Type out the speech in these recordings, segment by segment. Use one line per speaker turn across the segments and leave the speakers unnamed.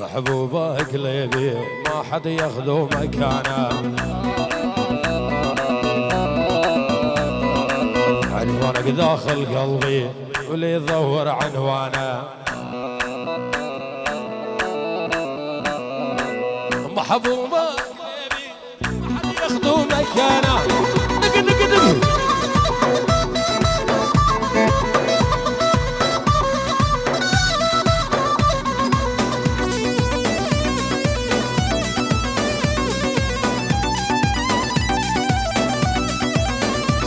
محبوبك ليبي ما حد ياخذو مكانه، عنوانك داخل قلبي واللي يدور عنوانه، محبوبك ليبي ما حد ياخذو مكانه. دق دق دق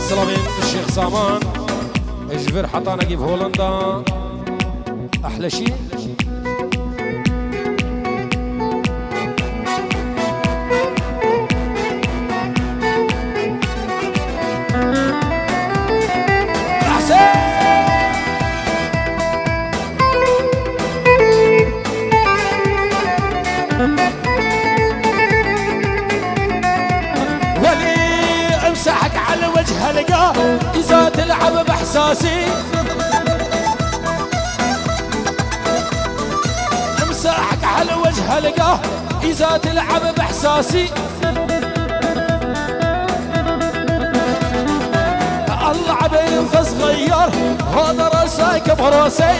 سلامين الشيخ سامان اجبر حطانا في هولندا احلى شيء. هلقاه إذا تلعب بإحساسي، امساحك على وجه هلقاه إذا تلعب بإحساسي. الله عبين فصغير هذا راسك براسي،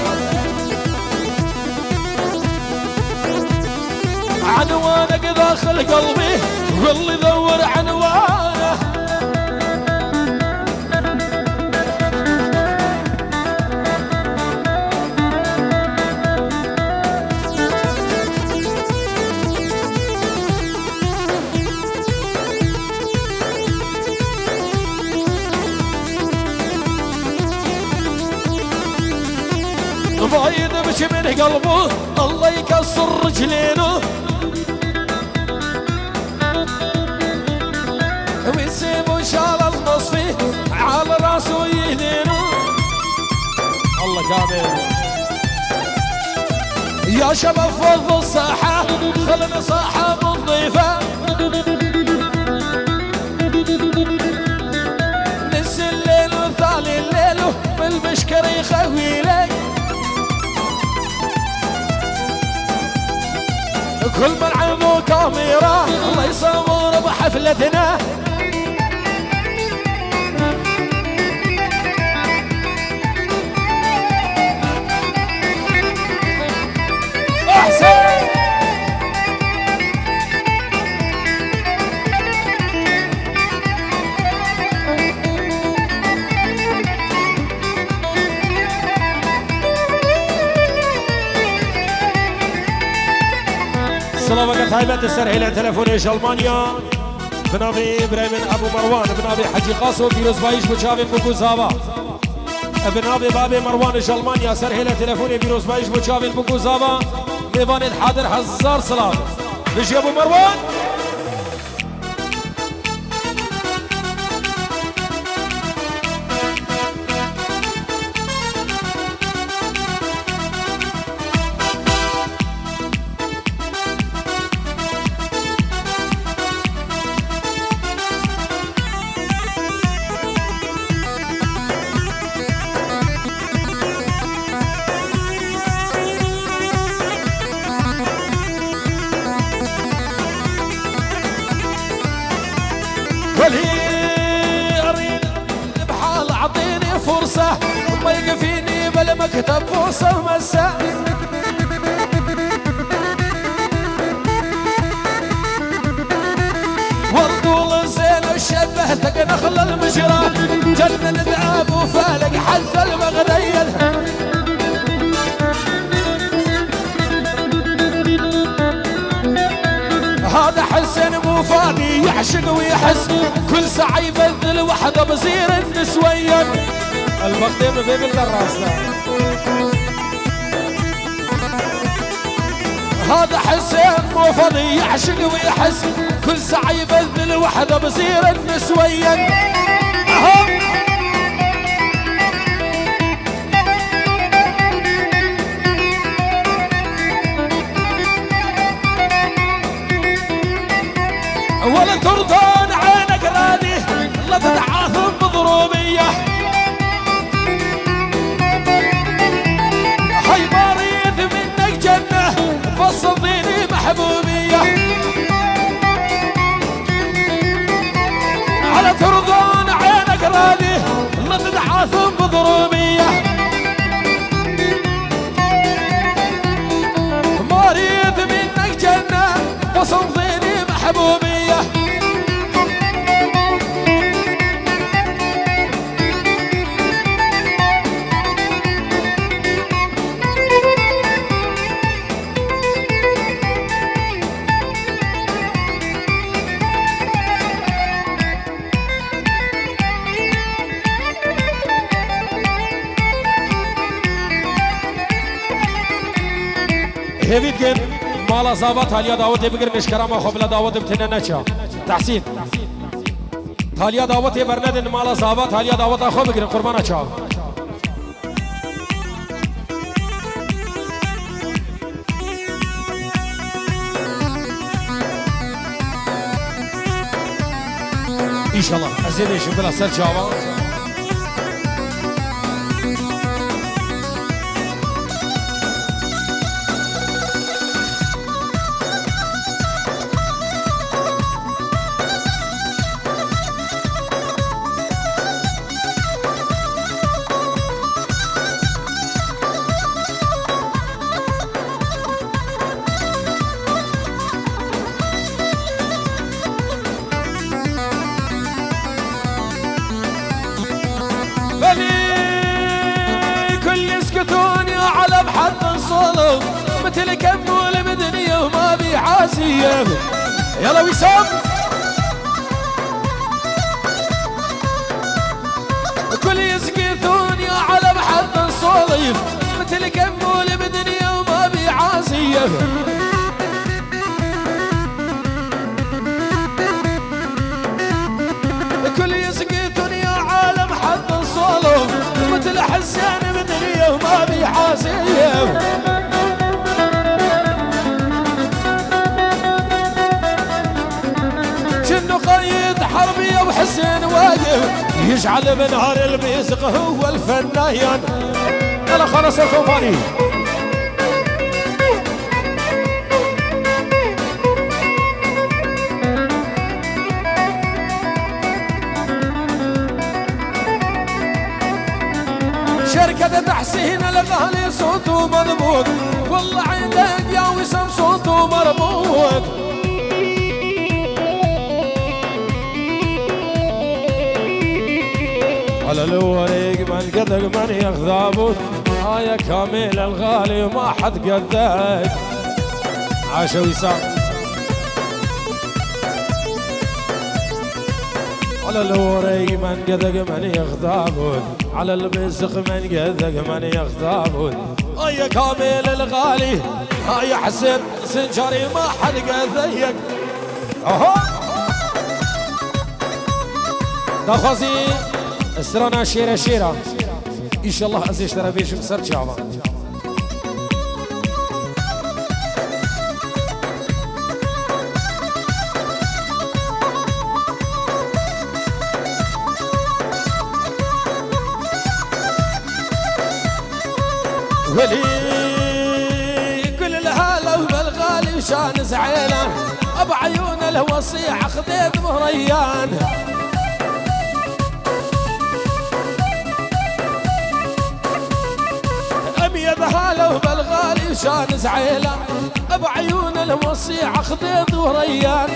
عنوانك داخل قلبي واللي يدور عنوانه. ما يذبش من قلبه الله يكسر رجلينه، ويسيبه شال النصفي على راسه يهدينه. الله كامل يا شباب فض الساحة خلنا صاحة نظيفة، نسي الليل وثالي الليل بالمشكر يخوي لي، كل من عنده كاميرا الله يصور بحفلتنا. احسن سلامك هايبة السرحيلة تلفونيش ألمانيا بنابي إبراهيم أبو مروان بنابي حجي قاسو فيروس بايش بوشافين بوكوزابا بنابي بابي مروانش ألمانيا سرحيلة تلفوني فيروس بايش بوشافين بوكوزابا ميفان الحاضر هزار سلام بيجي أبو مروان. أريد بحال أعطيني فرصة ما يقفيني بالمكتب فرصة مساء، والطول الزين وشبهتك نخل المجرى جنن ذئاب وفالق حتى المغريل. هذا حسن مو فاضي يعشق ويحس كل ساعة يبذل وحده بصير النسوية. المقدم في بالراس هذا حسن مو فاضي يعشق ويحس كل ساعة يبذل وحده بصير النسوية. ولا ترضون عينك راني لا تتعاثم بضروبية، هاي مريض منك جنة فصديني هيفيد جن مالا زابط هاليا دعوتي بقر نشكرامه خبلا دعوتي بتنا نشا تحسين هاليا دعوتي برندن مالا زابط هاليا دعوتي خو بقر قربانا شا ان شاء الله ازيد يشوف بلا سر جاوا مثل كمول بدنيا وما بي حاسيه يلا وسام كل يسقطون يا على بحد الصليف مثل كمول بدنيا وما بي حاسيه كل يسقطون يا عالم حد الصليف مثل حسان بدنيا وما بي حاسيه قايد حربي ابو حسين واقف يجعل بنهار البيزق هو الفنان يلا خلص الكومباني شركة تحسين الغالي صوته مضبوط والله عندك يا وسام صوته مربوط على الوريق من قدق من يغضبوت يا كامل الغالي ما حد قدك عاش وسام على الوريق من قدق من يغضبوت على البزق من قدق من يغضبوت يا كامل الغالي يا حسين سنجاري ما حد قدك اهو دخزي استرانا شيرة شيرة إن شاء الله أزيش ترى بيش مسر جاوا ولي كل الهلا وبالغالي وشان زعيلان أبو عيون الوصيح خذيت مهريان بهاله بالغالي وشان زعيله ابو عيون الوصيع خضيض وريان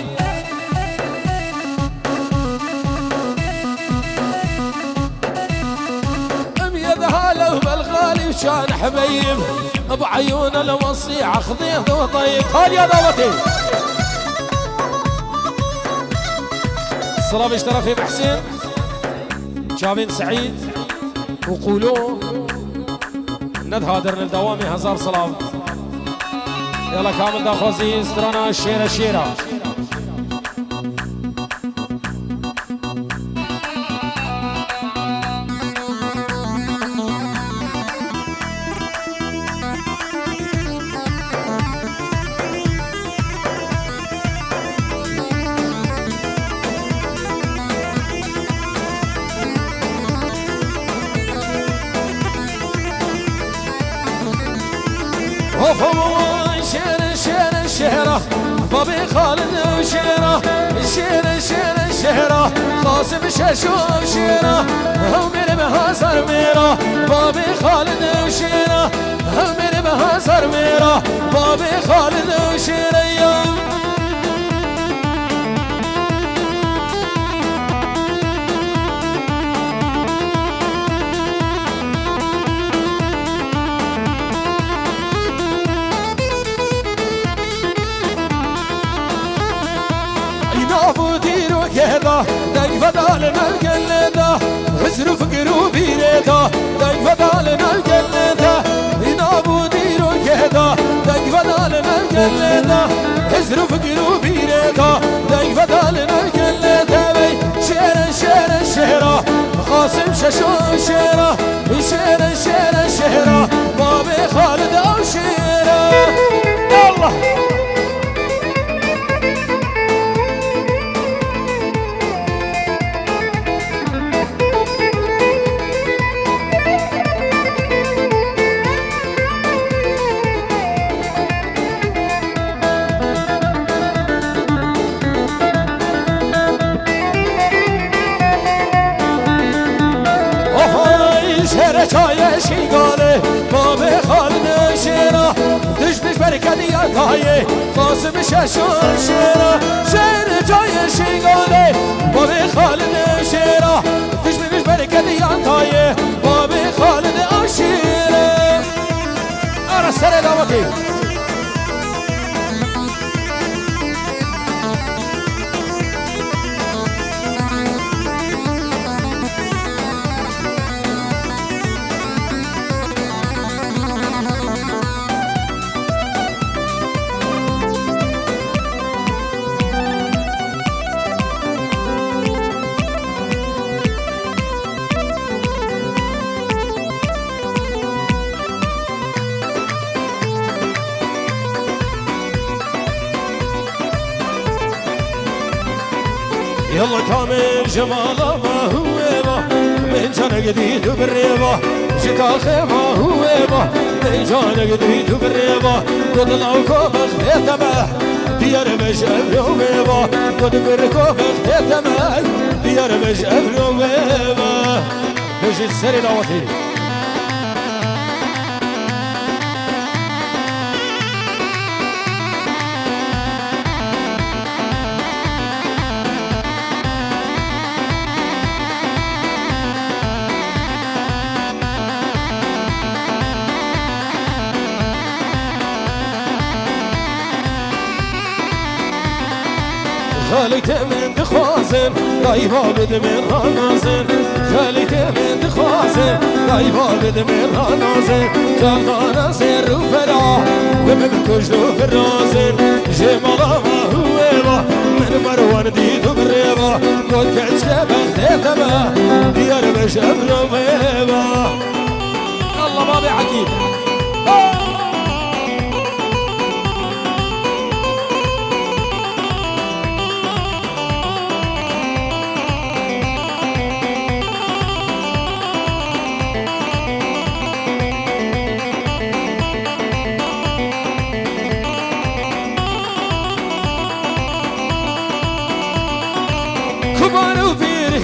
يا بهاله بالغالي وشان حبيب ابو عيون الوصيع خضيض وطيب هال يا ضوتي الصلاة اشترى في محسن شابين سعيد وقولوا ندهادر للدوامي هزار صلاة يلا كامل دا خوزي استرانا الشيرة الشيرة شهرة بابي خالد وشيرة شهرة قاسم شاشو وشيرة همين بها سرميرة بابي خالد وشيرة همين بها سرميرة بابي خالد وشيرة كذا داي فضالنا القلده حزر فقرو بيريته داي فضالنا القلده ينابو ديرو كذا داي فضالنا كلنا حزر فقر وبيرتا دايق بدالنا كلنا بي شيرا شيرا شهرا قاسم ششو شيرا شيرا شيرا شهرا بابي خالد او شيرا الله چای شیگاله باب خالد شیرا دش برکتی یکایه قاسم ششان شیرا شیر چای شیگاله باب خالد شیرا دش برکتی یکایه باب خالد شیرا آره سر دعوتی يلا كامل جماله ما هو ما من جانا جديد وبالريبة شكاخي ما هو ما من جانا جديد وبالريبة قد لوكو بخديت ما ديار مش أبرو بيبا قد بركو بخديت ما ديار مش أبرو بيبا نجي السري لوطي خالك من دخوازن رايبا بد من رانازن خالك من دخوازن رايبا بد من رانازن جانا سر وفرا ومبكوش له فرازن جمالا ما هو با من مروان ديدو بريبا قد كعشك بغديت ما ديار مش أبرو بيبا الله بابي حكيم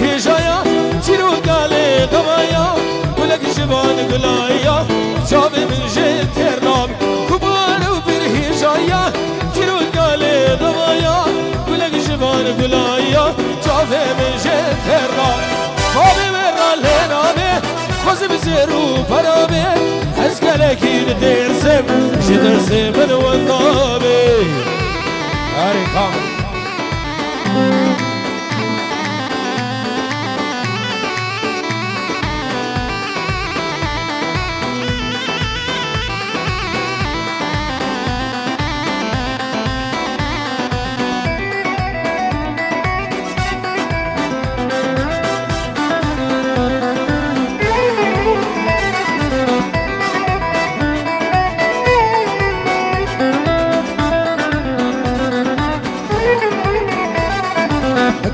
هجايا تيرو قالي قمايا ولك جبان قلايا جاب من جيت ترنام كبار وبير هجايا تيرو قالي قمايا ولك جبان قلايا جاب من جيت ترنام بابي مرا لنامي خذ بزيرو برامي هزكالكين درسم جدرسم من وندامي هاري كامل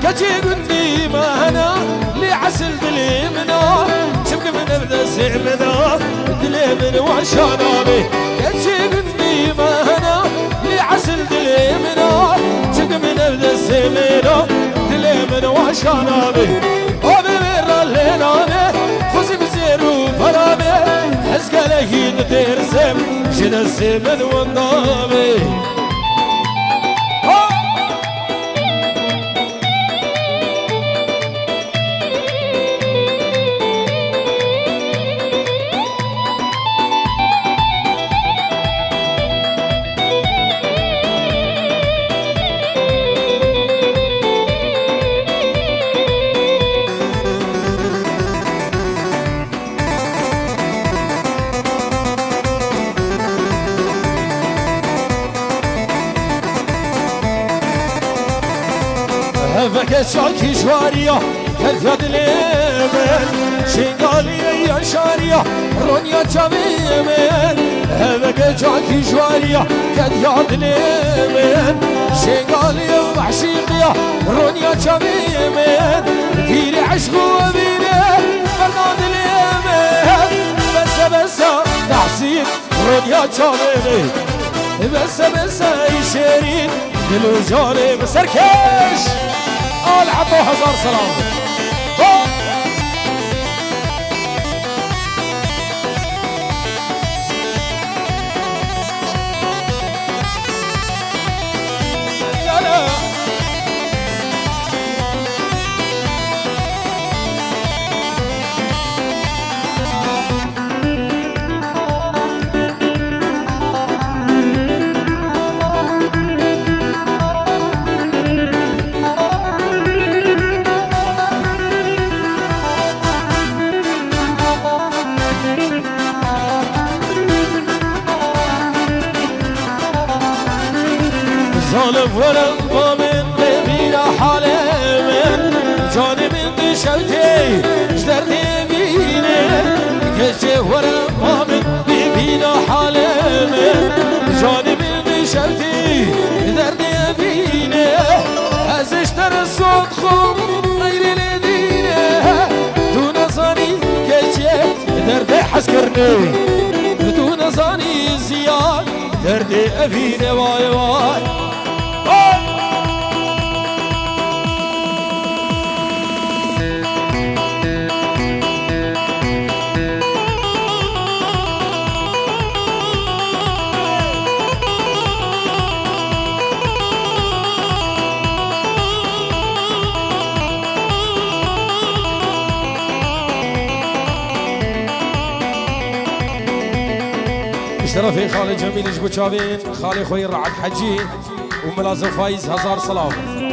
كتي قلني ما أنا لي عسل دلي منا شبك من ابدا سعمنا دلي من وشانامي كتي قلني ما أنا لي عسل دلي منا شبك من ابدا سعمنا دلي من وشانامي أبي مرة لنامي خذي بزيرو فرامي حزقالي ترسم شد السمن والنامي هفك شاكي جواريا كد يا دليمن شنقالي يا شاريا رونيا جميمن هفك شاكي جواريا كد يا دليمن شنقالي وعشيقيا رونيا جميمن ديري عشق وبيني فرناد اليمن بس تحسين رونيا جميمن بس يشيرين دلو جالي بسركش قال عطوا 1000 سلام ظالم ورقبة من بينا حالي من جاني من دشوتي جدرني بيني كجي ورقبة من بينا حالي من جاني من دشوتي جدرني بيني ازشتر الصوت خم غير لديني دون صاني كجي دردي حسكرني دون صاني زياد دردي أبيني واي واي شرفي خالي جميل جبوشاوين خالي خوي رعد حجي وملازم فايز 1000 سلام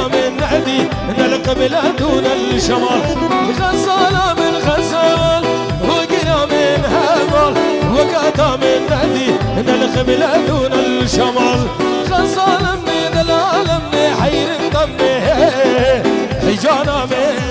من عدي نلقى دون الشمال غزالة من غزال وقنا من هبال وقاتا من عدي نلقى دون الشمال غزال من العالم حير دمي حجانا من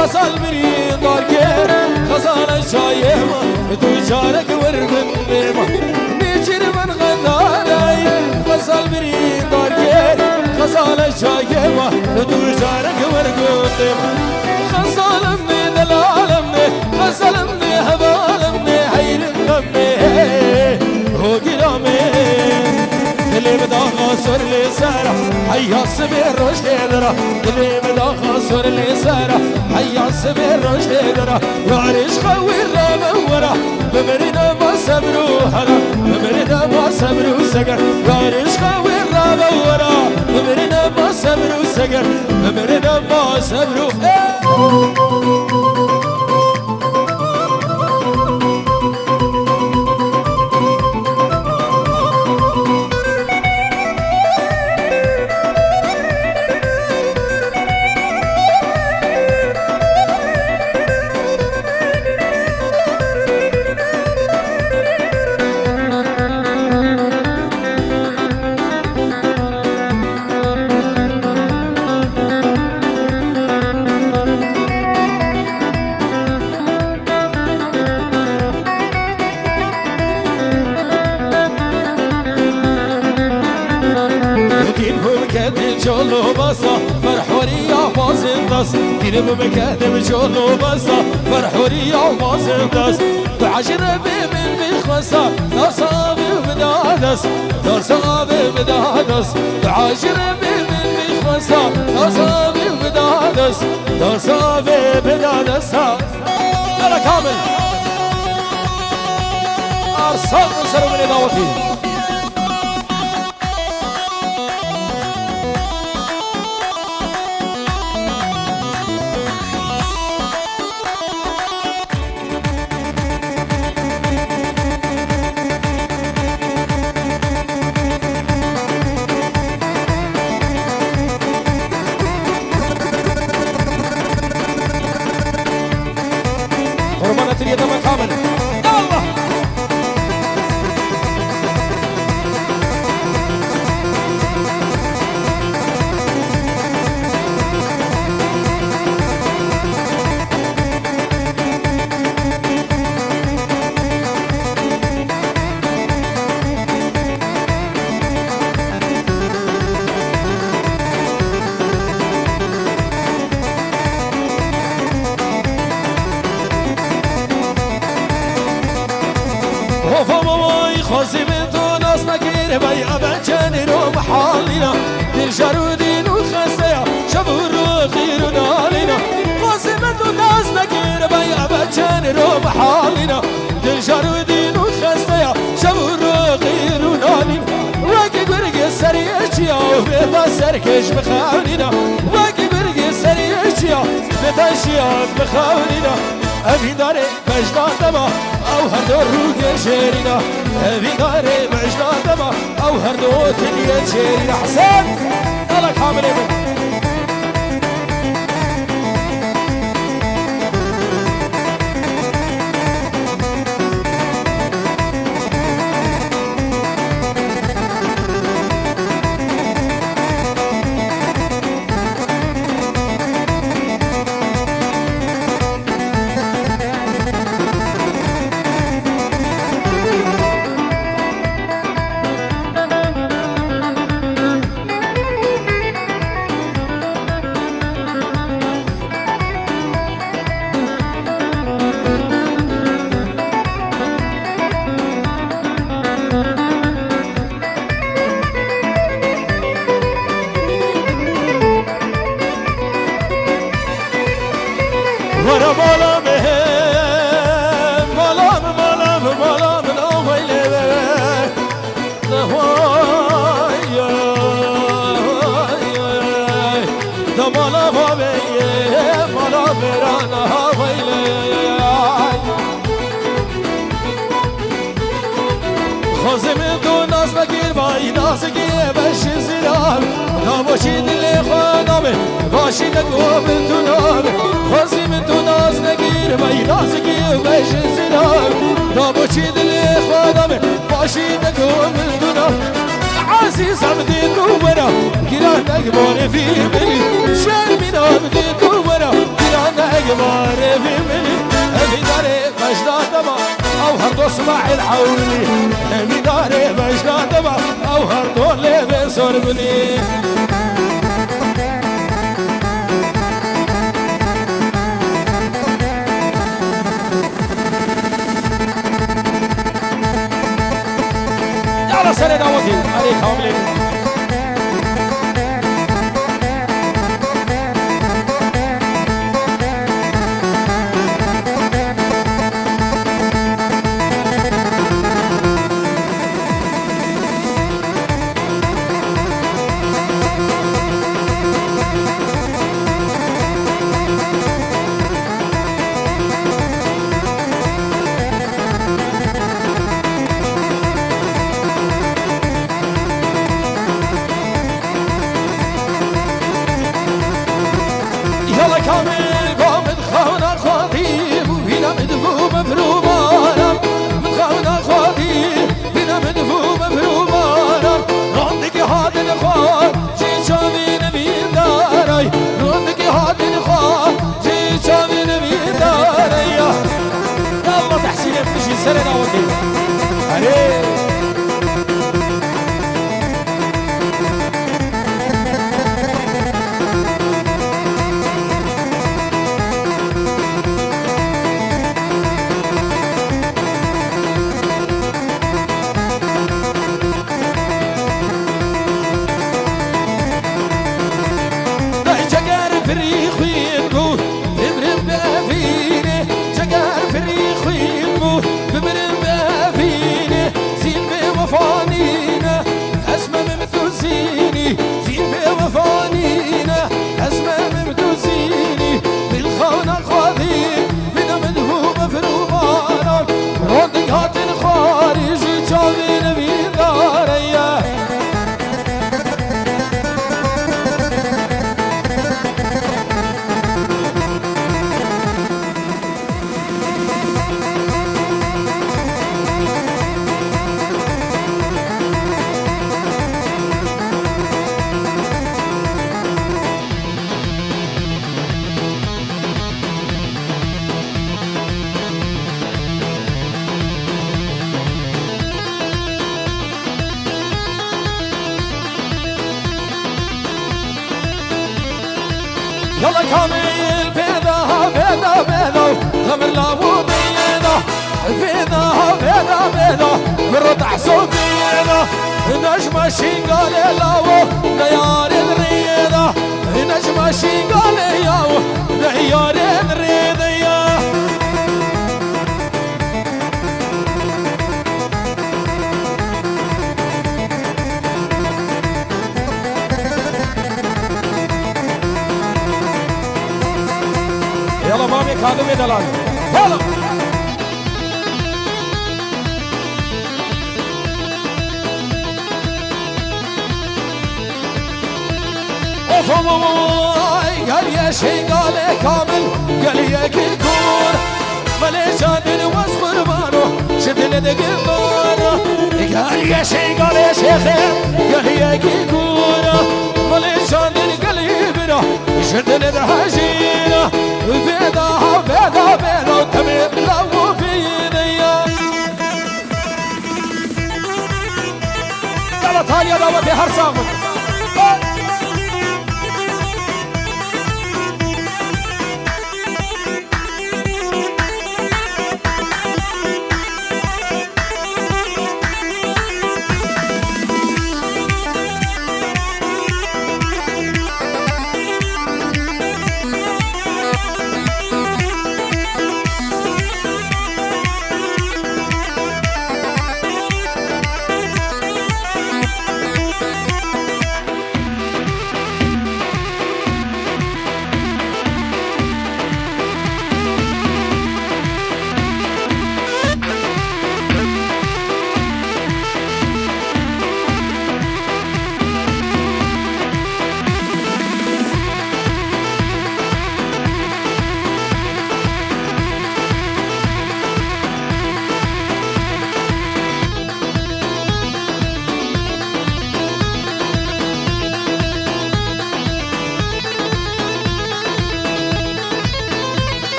غزال بري داركر غزال شايما تجارك ورقم نيما نيجر من غزالاي غزال بري داركر غزال شايما تجارك ورقم نيما غزال من العالم غزال من هبال من حير دمي هو كلامي اللي بدا خاسر لي سارة حيا السبير رشد درا اللي بدا خاسر لي سارة حيا السبير رشد درا يعرش خوي الرابورة بمرنا ما صبروا هلا بمرنا ما صبروا سجر يعرش خوي الرابورة بمرنا ما صبروا سجر بمرنا ما صبروا دست دیره بمکدم جلو بسا فرحوری آوازم دست بعجر بمن بخواسا داسا بمدادست داسا بمدادست بعجر بمن بخواسا داسا بمدادست داسا بمدادست يلا كامل أرسال نصر من دعوتي قربانة اليد كامل يلا خازم تو ناس نگیر بای ابچنی رو محالینا دل جرودین و خسته شب رو خیر و نالینا خازم تو ناس نگیر بای ابچنی رو محالینا دل جرودین و خسته شب رو خیر و نالینا وقتی گرگ سری چیا به سرکش بخوانینا وقتی گرگ سری چیا به تشیات بخوانینا ابی داره مجداد ما او هر دو رو گشرینا ابی داره مجداد ما او هر دو تنیه شرینا حسن يلا كامل ابن ورا بالا مهم بالام بالام بالام نویله نوای دمالا باویه بالا بران هویله خازم تو ناز نگیر بای نازگی بش زیران نباشی دل خانمه باشی نگو به تو نامه خازم تو ناز نگیر بای نازگی بش زیران نباشی دل خانمه باشی نگو به تو نامه عزیزم دی تو برا گیران نگباره فی ملی شرمینم دی تو برا گیران نگباره فی ملی امی داره مجداد ما او هر دو سماع الحولي امی داره مجداد ما او هر دو لبه سربني يلا سنة دعوتي عليك عملي كامل قامت خانا خاطيب وفينا مدفوم برومانا متخانا خاطيب فينا مدفوم برومانا رندك هادن خان جي شامين بين داري رندك هادن خان جي شامين بين داري يلا تحسين بتجي سنة دعوتي عليك شون خاذي بنا منه مفرومان روندك هات الخارج جابين بيداريا يلا كامل بيضا بيضا بيضا ثمر لابو بيضا بيضا بيضا بيضا برطع صوفينا نجمة شنقال لاو ديار الريضة نجمة شنقال ياو ديار الريضة يلا مامي كادو دلال يلا قال يا شي قال كامل قال يا كيكور مليجان واسخر مانو شدل دقمانو قال يا شي قال يا شيخ قال يا كيكور مليجان قلبنا شدل دهجينا بيضا بيضا بيضا تميم لو فيني يلا تاليا دعوتي هرسامك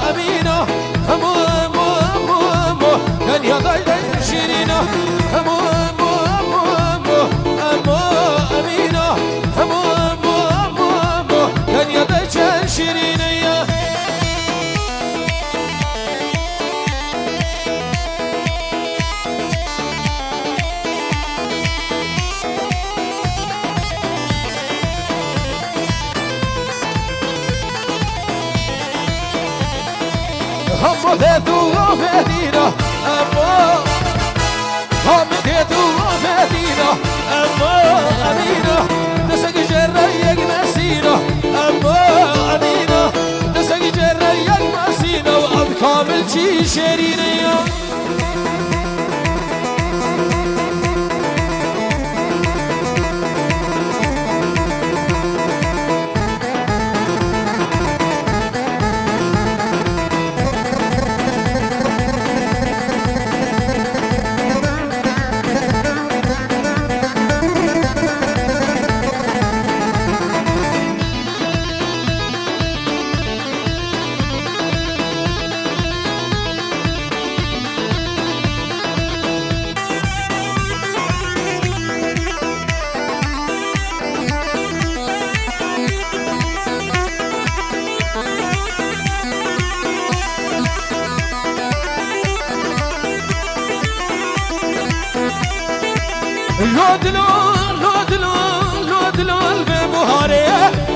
أمينة كان يا ضيدي شيرينة أمينة كان يا ضيدي شيرينة هم ذاتو فدينا هم ذاتو فدينا أمينة دسك جريك مسينا أمينة دسك جريك مسينا وأب كامل شي شرينيا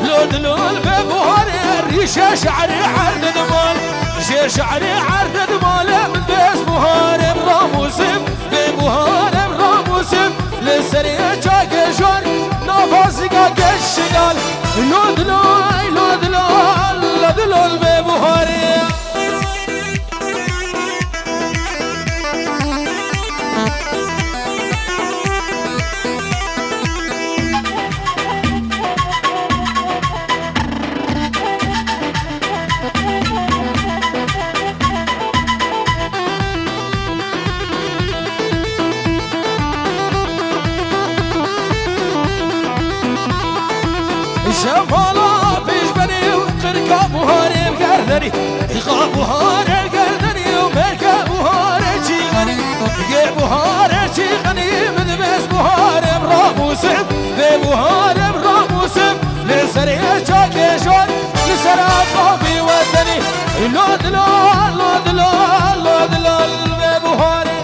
لودلول ببهاري ريشه شعري عرض مال شي شعري عرض مال من بس بهار براموسم ببهار براموسم لسريه چاكشور نفاسيكا كشغال لودلال لودلال لودلال ببهاري شمالا پیش بنی و قرقا بوهاره بگردنی قرقا بوهاره بگردنی و مرکا بوهاره چی غنی یه بوهاره چی غنی من بس بوهاره براموسم به بوهاره براموسم لسری چاکشون لسر آبی وطنی لودلال لودلال لودلال به بوهاره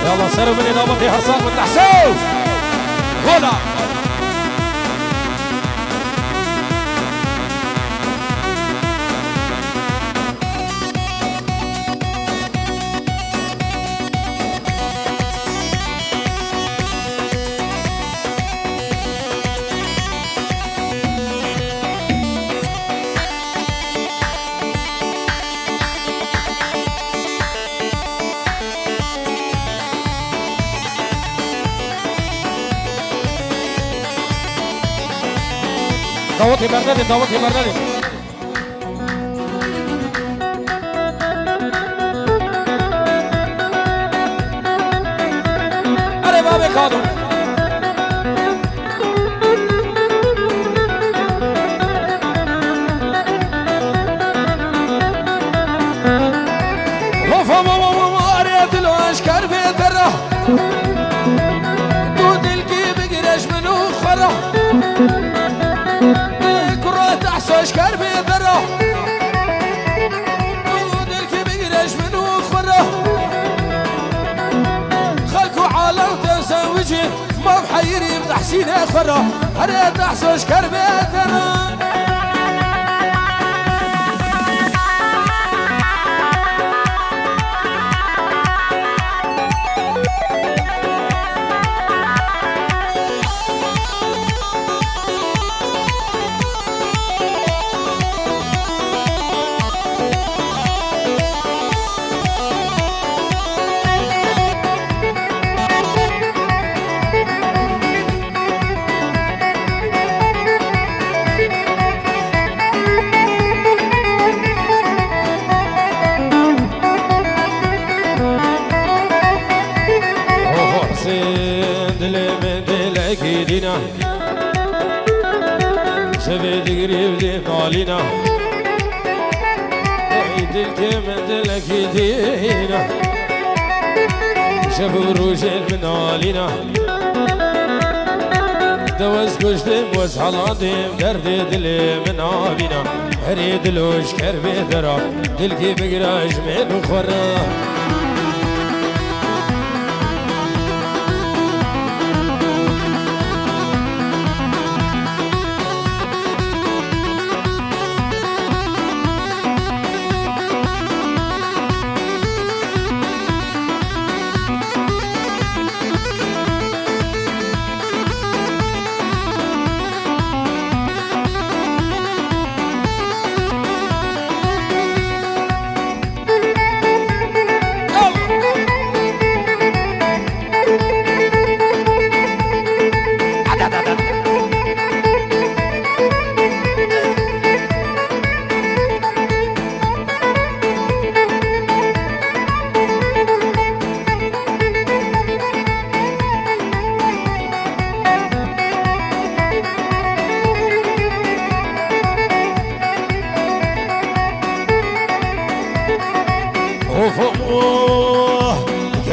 يلا سيروا من إضافة حصان من تحسوف هنا دعوتي بردادي دعوتي بردادي أري بابي كادو وفا ماما أريد الأشكار في ترى دود الكي بقرش منو خرا اشكار بيضره ودلك بقرش منو خره خلقوا عالم تزوجي ما بحيري بتحسين خره هريت احسن اشكار بيضره سبيد قريب دي مالينا عيد الكمد لك يدينا شب روج المنالينا دوز كشتم وز حلاتم درد دل من آبینا هری دلوش کربه درا دل کی بگراش من خورا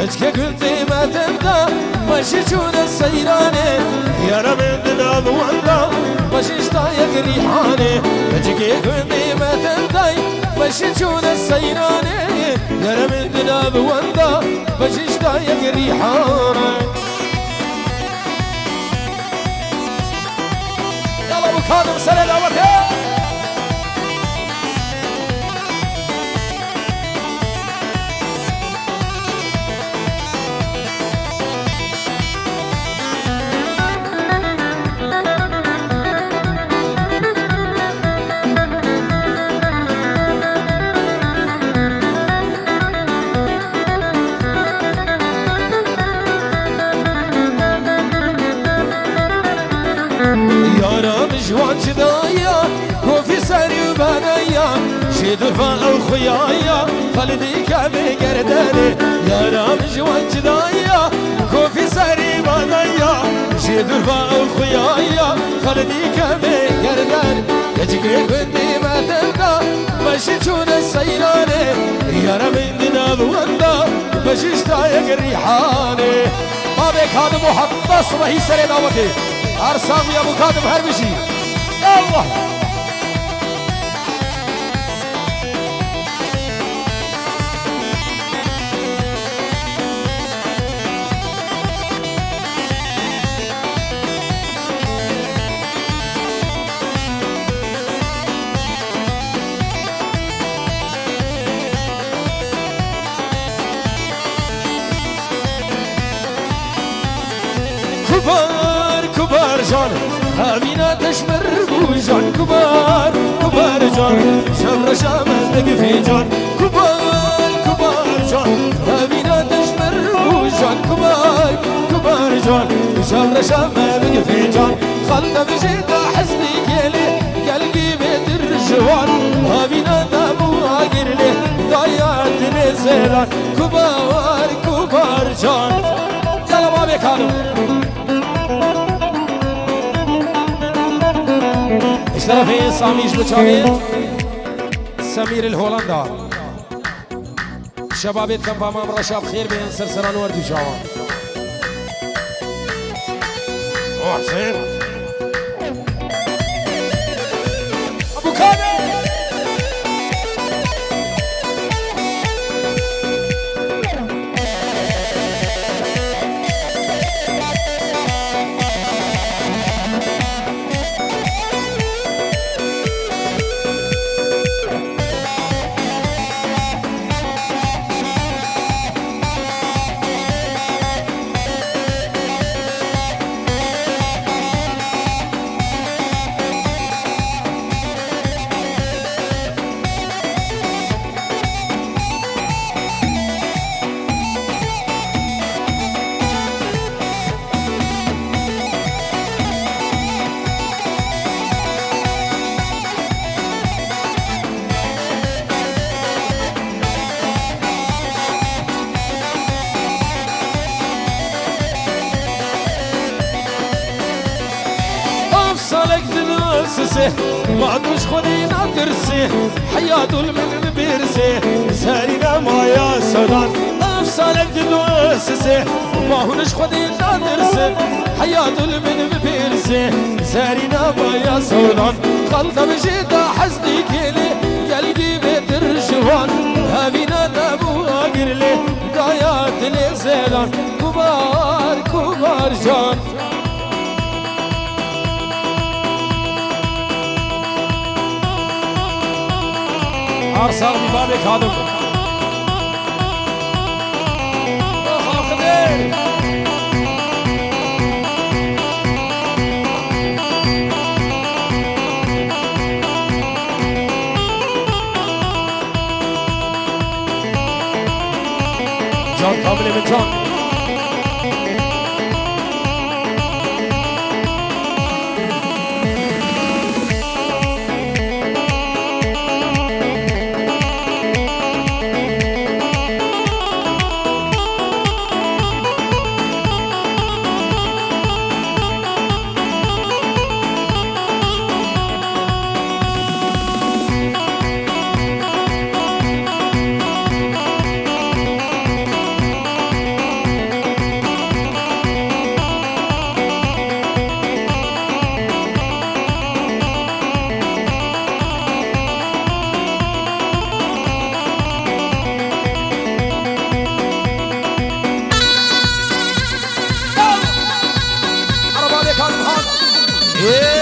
كجك كنت ما تبدا ماشي جون السيراني يا رب عندنا ضوانا ماشي شطايق ريحاني كجك كنت ما تبدا ماشي جون السيراني يا رب عندنا ضوانا ماشي شطايق ريحاني يلا ابو كاظم سلام عليك جوان جدايا كوفي ساري وبنايا شيد الفا خويايا خلدي كابي قرداني يا رام جوان جدايا كوفي ساري وبنايا شيد الفا خويايا خلدي كابي قرداني يجيكي كنتي ما تبدا ماشي تشون السيراني يا رام عندنا بوندا ماشي شتايق الريحاني ما بك هذا محطة صبحي سري دعوتي أرسام يا أبو كاظم هربشي الله كبار كبار جان هامينا تشمر بوجان كبار كبار جان شمر شامل في جان كبار كبار جان هامينا تشمر بوجان كبار كبار جان شمر شامل في جان خلنا بجيتا حزني كيلي قلبي بيت الرجوان هامينا دابو هاجر لي ضيعت نزلان كبار كبار جان يلا ما بك هانو اشترفي ساميش بچاوي سمير الهولندا شبابت كم بامام رشاب خير بين سرسران وردو جوان حسين ابو كامل ما عدوش خلينا ترسي حياته المن بيرسي سارينا ما يا سودان سالك تدوسسه ما هونش خدي نادرسه حياة المن بفيرسه سارينا بايا سولان خلطة بجيتا حزني كيلي قلبي بترجوان هابينا نبو أقرلي دايات لي زيلان كبار كبار جان عرصاغ ببابك هادم جان كامل من جان Yeah.